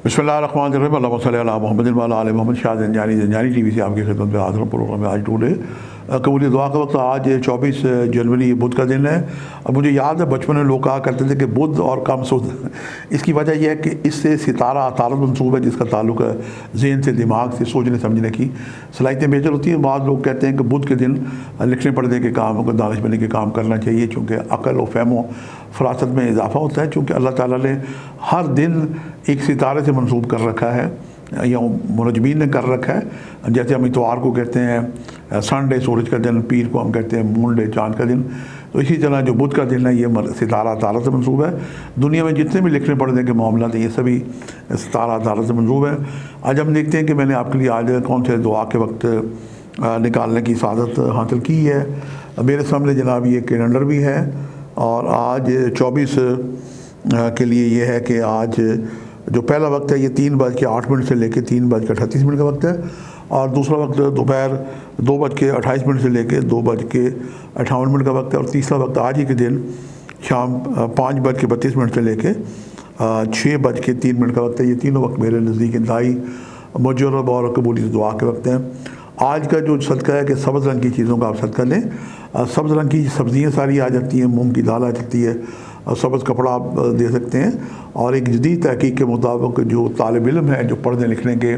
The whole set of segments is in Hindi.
बिस्मिल्लाहिर्रहमानिर्रहीम अल्लाहुम्मा सल्लि अला मुहम्मदिन व अला आलि मुहम्मद। शाह ज़ंजानी टीवी से आपकी खिदमत में हाज़िर हूँ। प्रोग्राम में आज टूडे कबूली दुआ का वक्त। आज 24 जनवरी बुध का दिन है। अब मुझे याद है बचपन में लोग कहा करते थे कि बुध और कम सुध। इसकी वजह यह है कि इससे सितारा तारत मंसूब है जिसका ताल्लुक है ज़हन से, दिमाग से, सोचने समझने की सलाहियतें बेहतर होती हैं। बाद लोग कहते हैं कि बुध के दिन लिखने पढ़ने के काम, दानिश बनने के काम करना चाहिए चूँकि अक़ल व फ़हम व फ़रासत में इजाफ़ा होता है। चूँकि अल्लाह ताला ने हर दिन एक सितारे से मंसूब कर रखा है या मुनजमीन ने कर रखा है। जैसे हम इतवार को कहते हैं संडे सूरज का दिन, पीर को हम कहते हैं मून डे चाँद का दिन। तो इसी तरह जो बुध का दिन है ये सितारा तारा से मंसूब है। दुनिया में जितने भी लिखने पढ़ने के मामला हैं ये सभी सितारा तारा से मंसूब है। आज हम देखते हैं कि मैंने आपके लिए आज कौन से दुआ के वक्त निकालने की सादत हासिल की है। मेरे सामने जनाब ये कैलेंडर भी है और आज 24 के लिए ये है कि आज जो पहला वक्त है ये 3:08 से लेकर 3:38 का वक्त है और दूसरा वक्त दोपहर 2:28 से लेकर 2:58 का वक्त है और तीसरा वक्त आज ही के दिन शाम 5:32 से लेकर 6:03 का वक्त है। ये तीनों वक्त मेरे नज़दीक इंतहाई मुजर्रब और कबूली दुआ के वक्त हैं। आज का जो सदका है कि सब्ज़ रंग की चीज़ों का आप सदका लें। सब्ज़ रंग की सब्ज़ियाँ सारी आ जाती हैं, मूंग की दाल आ जाती है, सब्ज़ कपड़ा आप दे सकते हैं। और एक जदीद तहकीक के मुताबिक जो तालिब इल्म है, जो पढ़ने लिखने के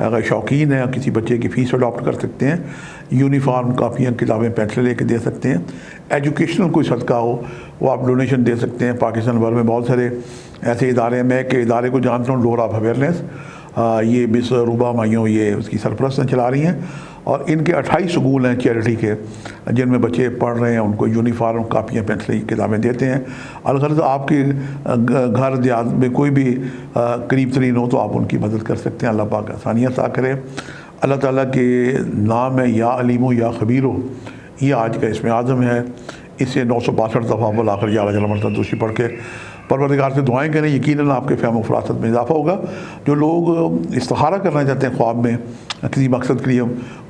अगर शौकीन है, किसी बच्चे की फ़ीस अडॉप्ट कर सकते हैं, यूनिफॉर्म, कापियाँ, किताबें, पेंसिल लेके दे सकते हैं। एजुकेशनल कोई सदका हो वो आप डोनेशन दे सकते हैं। पाकिस्तान भर में बहुत सारे ऐसे इदारे हैं। मैं के इदारे को जानता हूँ, डोर ऑफ अवेयरनेस, ये मिस रूबा माइयों ये उसकी सरपरस्त चला रही हैं और इनके 28 स्कूल हैं चैरिटी के जिनमें बच्चे पढ़ रहे हैं। उनको यूनिफॉर्म, कापियाँ, पेंसिल, किताबें देते हैं। अलगर्ज़ आपके घर देहात में कोई भी करीब तरीन हो तो आप उनकी मदद कर सकते हैं। अल्लाह पाक आसानियाँ अता करे। अल्लाह ताला के नाम है या अलीमो या खबीरो, ये आज का इसमें आज़म है। इसे 962 दफ़ा बोल आखिर या मरतबा दूसरी पढ़ के परवरदिगार से दुआएं करें। यकीनन आपके फ़हम फ़रासत में इजाफ़ा होगा। जो लोग इस्तिखारा करना चाहते हैं ख्वाब में किसी मकसद के लिए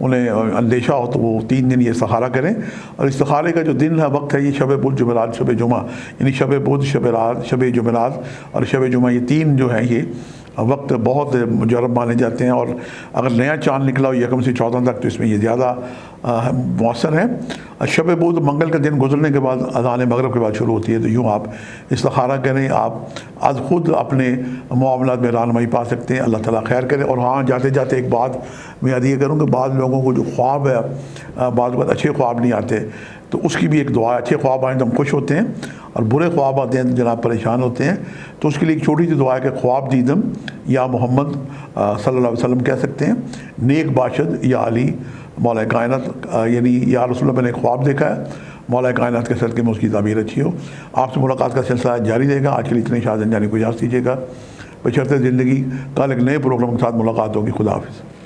उन्हें अंदेशा हो तो वो 3 दिन ये इस्तिखारा करें। और इस्तिखारे का जो दिन है, वक्त है, ये शब बुध, जुमेरात, शब जुमा, यानी शब बुध, शब रात, शब जुमेरात और शब जुमा, ये 3 जो हैं ये वक्त बहुत मुजर्रब माने जाते हैं। और अगर नया चाँद निकला हो 1 से 14 तक तो इसमें ये ज़्यादा मौसर है। शब बुध मंगल का दिन गुजरने के बाद अज़ान मगरिब के बाद शुरू होती है। तो यूँ आप इस्तिखारा करें, आप आज ख़ुद अपने मामलात में रहनुमाई पा सकते हैं। अल्लाह ताला खैर करे। और हाँ, जाते जाते एक बात मैं याद ये करूँ कि बाद लोगों को जो ख्वाब है, बाद अच्छे ख्वाब नहीं आते तो उसकी भी एक दुआ है। अच्छे ख्वाब आए तो हम खुश होते हैं और बुरे ख्वाब आते हैं तो जनाब परेशान होते हैं। तो उसके लिए एक छोटी सी दुआ है कि ख्वाब दीदम या मोहम्मद सल्लल्लाहु अलैहि वसल्लम कह सकते हैं, नेक बाशद या अली मौला कायनात, यानी या रसूल मैंने ख्वाब देखा है, मौला कायनात के सदक़े में उसकी ताबीर अच्छी हो। आपसे मुलाकात का सिलसिला जारी रहेगा। आज के लिए इतने शाह ज़ंजानी को इजाज़त दीजिएगा। बशर्ते ज़िंदगी कल एक नए प्रोग्राम के साथ मुलाकात होगी। खुदा हाफ़िज़।